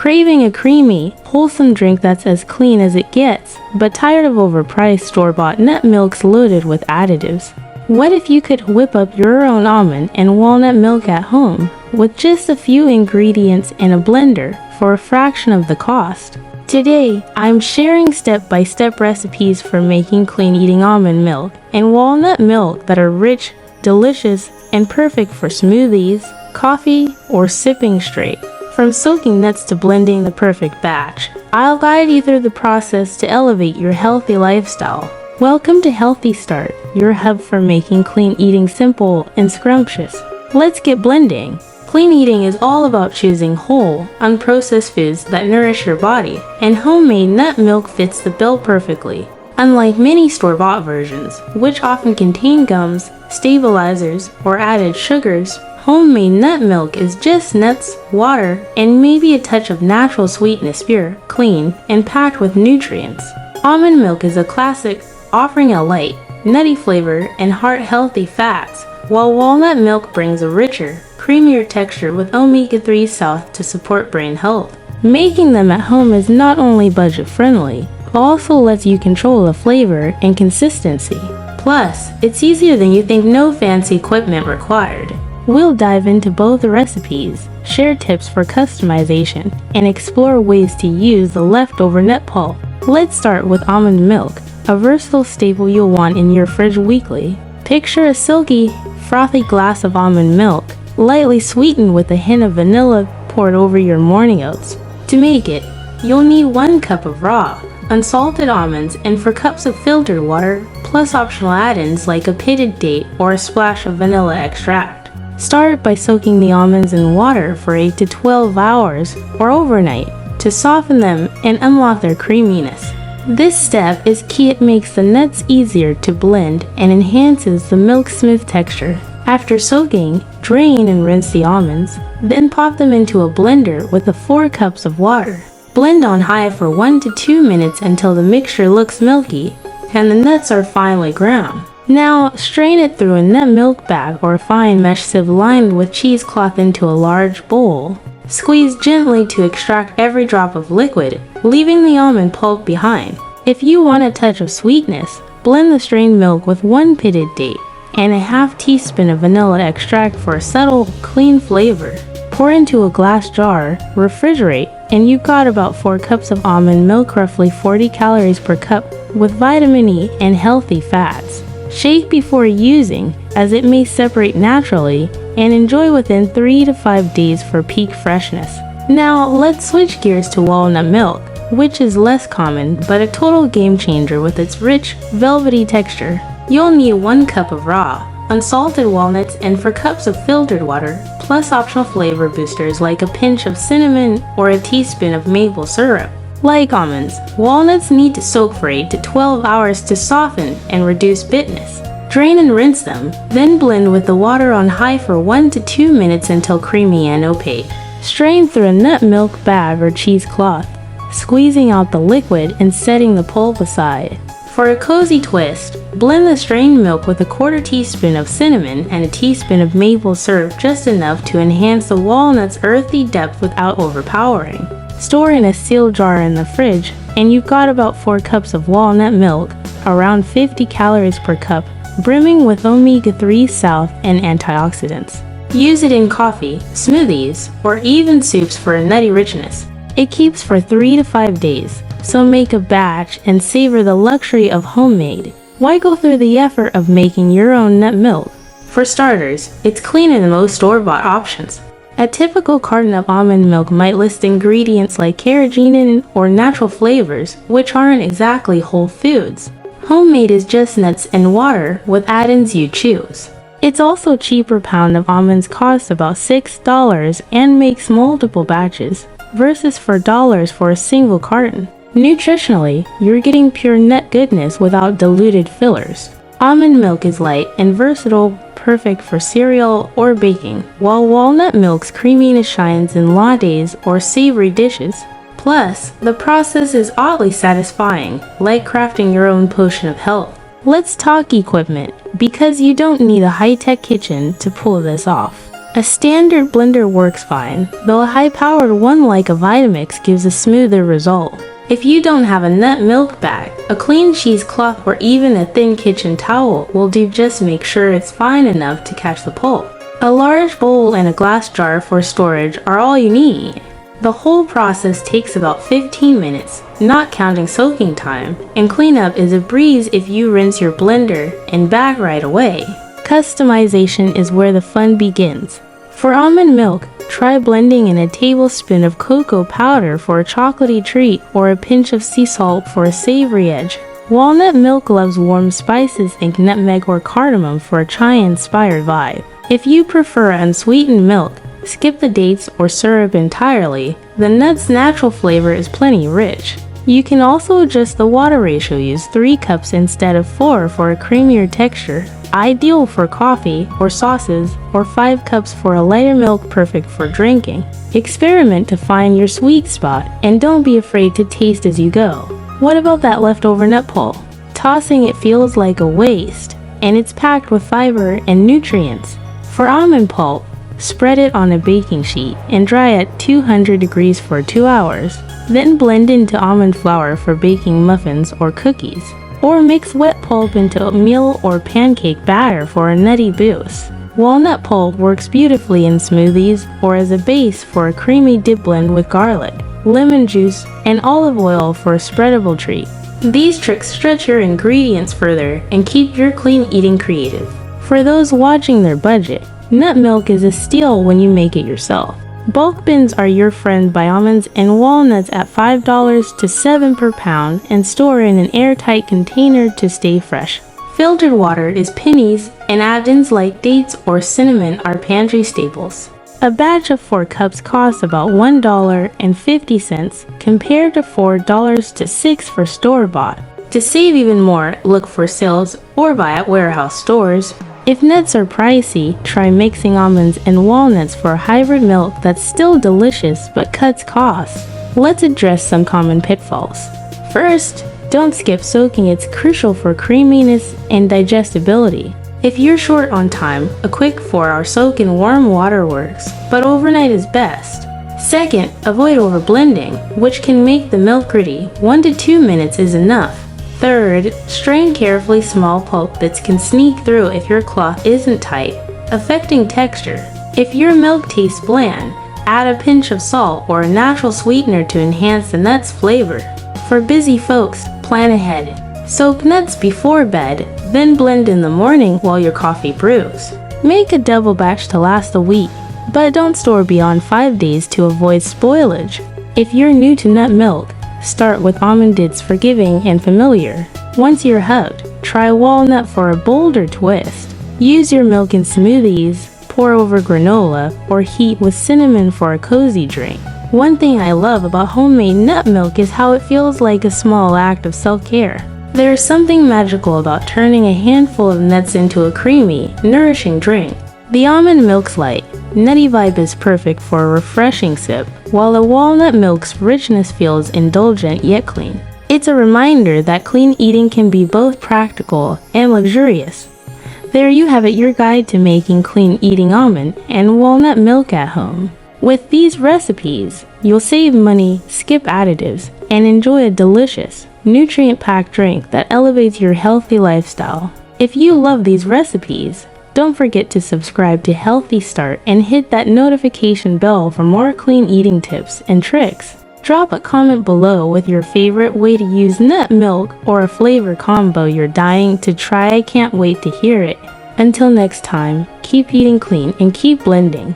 Craving a creamy, wholesome drink that's as clean as it gets, but tired of overpriced store-bought nut milks loaded with additives? What if you could whip up your own almond and walnut milk at home with just a few ingredients and a blender for a fraction of the cost? Today, I'm sharing step-by-step recipes for making clean-eating almond milk and walnut milk that are rich, delicious, and perfect for smoothies, coffee, or sipping straight. From soaking nuts to blending the perfect batch, I'll guide you through the process to elevate your healthy lifestyle. Welcome to Healthy Start, your hub for making clean eating simple and scrumptious. Let's get blending. Clean eating is all about choosing whole, unprocessed foods that nourish your body, and homemade nut milk fits the bill perfectly. Unlike many store-bought versions, which often contain gums, stabilizers, or added sugars, homemade nut milk is just nuts, water, and maybe a touch of natural sweetness, pure, clean, and packed with nutrients. Almond milk is a classic, offering a light, nutty flavor and heart-healthy fats, while walnut milk brings a richer, creamier texture with omega-3 south to support brain health. Making them at home is not only budget-friendly, but also lets you control the flavor and consistency. Plus, it's easier than you think, no fancy equipment required. We'll dive into both recipes, share tips for customization, and explore ways to use the leftover nut pulp. Let's start with almond milk, a versatile staple you'll want in your fridge weekly. Picture a silky, frothy glass of almond milk, lightly sweetened with a hint of vanilla poured over your morning oats. To make it, you'll need 1 cup of raw, unsalted almonds and 4 cups of filtered water, plus optional add-ins like a pitted date or a splash of vanilla extract. Start by soaking the almonds in water for 8 to 12 hours or overnight to soften them and unlock their creaminess. This step is key. It makes the nuts easier to blend and enhances the milk's smooth texture. After soaking, drain and rinse the almonds, then pop them into a blender with the 4 cups of water. Blend on high for 1 to 2 minutes until the mixture looks milky and the nuts are finely ground. Now, strain it through a nut milk bag or a fine mesh sieve lined with cheesecloth into a large bowl. Squeeze gently to extract every drop of liquid, leaving the almond pulp behind. If you want a touch of sweetness, blend the strained milk with 1 pitted date and a half teaspoon of vanilla extract for a subtle, clean flavor. Pour into a glass jar, refrigerate, and you've got about 4 cups of almond milk, roughly 40 calories per cup, with vitamin E and healthy fats. Shake before using, as it may separate naturally, and enjoy within 3 to 5 days for peak freshness. Now, let's switch gears to walnut milk, which is less common but a total game changer with its rich, velvety texture. You'll need 1 cup of raw, unsalted walnuts and 4 cups of filtered water, plus optional flavor boosters like a pinch of cinnamon or a teaspoon of maple syrup. Like almonds, walnuts need to soak for 8 to 12 hours to soften and reduce bitterness. Drain and rinse them, then blend with the water on high for 1 to 2 minutes until creamy and opaque. Strain through a nut milk bag or cheesecloth, squeezing out the liquid and setting the pulp aside. For a cozy twist, blend the strained milk with a 1/4 teaspoon of cinnamon and a teaspoon of maple syrup, just enough to enhance the walnut's earthy depth without overpowering. Store in a sealed jar in the fridge, and you've got about 4 cups of walnut milk, around 50 calories per cup, brimming with omega-3 south and antioxidants. Use it in coffee, smoothies, or even soups for a nutty richness. It keeps for 3 to 5 days, so make a batch and savor the luxury of homemade. Why go through the effort of making your own nut milk? For starters, it's cleaner than most store-bought options. A typical carton of almond milk might list ingredients like carrageenan or natural flavors, which aren't exactly whole foods. Homemade is just nuts and water with add-ins you choose. It's also cheaper. Pound of almonds costs about $6 and makes multiple batches, versus $4 for a single carton. Nutritionally, you're getting pure nut goodness without diluted fillers. Almond milk is light and versatile, perfect for cereal or baking, while walnut milk's creaminess shines in lattes or savory dishes. Plus, the process is oddly satisfying, like crafting your own potion of health. Let's talk equipment, because you don't need a high-tech kitchen to pull this off. A standard blender works fine, though a high-powered one like a Vitamix gives a smoother result. If you don't have a nut milk bag, a clean cheesecloth or even a thin kitchen towel will do. Just make sure it's fine enough to catch the pulp. A large bowl and a glass jar for storage are all you need. The whole process takes about 15 minutes, not counting soaking time, and cleanup is a breeze if you rinse your blender and bag right away. Customization is where the fun begins. For almond milk, try blending in a tablespoon of cocoa powder for a chocolatey treat or a pinch of sea salt for a savory edge. Walnut milk loves warm spices and nutmeg or cardamom for a chai-inspired vibe. If you prefer unsweetened milk, skip the dates or syrup entirely. The nut's natural flavor is plenty rich. You can also adjust the water ratio. Use 3 cups instead of 4 for a creamier texture, ideal for coffee or sauces, or 5 cups for a lighter milk, perfect for drinking. Experiment to find your sweet spot, and don't be afraid to taste as you go. What about that leftover nut pulp? Tossing it feels like a waste, and it's packed with fiber and nutrients. For almond pulp, spread it on a baking sheet and dry at 200 degrees for 2 hours. Then blend into almond flour for baking muffins or cookies. Or mix wet pulp into oatmeal or pancake batter for a nutty boost. Walnut pulp works beautifully in smoothies or as a base for a creamy dip. Blend with garlic, lemon juice, and olive oil for a spreadable treat. These tricks stretch your ingredients further and keep your clean eating creative. For those watching their budget, nut milk is a steal when you make it yourself. Bulk bins are your friend. Buy almonds and walnuts at $5 to $7 per pound and store in an airtight container to stay fresh. Filtered water is pennies, and add-ins like dates or cinnamon are pantry staples. A batch of 4 cups costs about $1.50 compared to $4 to $6 for store-bought. To save even more, look for sales or buy at warehouse stores. If nuts are pricey, try mixing almonds and walnuts for a hybrid milk that's still delicious but cuts costs. Let's address some common pitfalls. First, don't skip soaking. It's crucial for creaminess and digestibility. If you're short on time, a quick 4-hour soak in warm water works, but overnight is best. Second, avoid overblending, which can make the milk gritty. 1 to 2 minutes is enough. Third, strain carefully. Small pulp bits can sneak through if your cloth isn't tight, affecting texture. If your milk tastes bland, add a pinch of salt or a natural sweetener to enhance the nut's flavor. For busy folks, plan ahead. Soak nuts before bed, then blend in the morning while your coffee brews. Make a double batch to last a week, but don't store beyond 5 days to avoid spoilage. If you're new to nut milk, start with almond. It's forgiving and familiar. Once you're hooked, try walnut for a bolder twist. Use your milk in smoothies, pour over granola, or heat with cinnamon for a cozy drink. One thing I love about homemade nut milk is how it feels like a small act of self-care. There's something magical about turning a handful of nuts into a creamy, nourishing drink. The almond milk's light, nutty vibe is perfect for a refreshing sip, while the walnut milk's richness feels indulgent yet clean. It's a reminder that clean eating can be both practical and luxurious. There you have it, your guide to making clean eating almond and walnut milk at home. With these recipes, you'll save money, skip additives, and enjoy a delicious, nutrient-packed drink that elevates your healthy lifestyle. If you love these recipes, don't forget to subscribe to Healthy Start and hit that notification bell for more clean eating tips and tricks. Drop a comment below with your favorite way to use nut milk or a flavor combo you're dying to try. I can't wait to hear it. Until next time, keep eating clean and keep blending.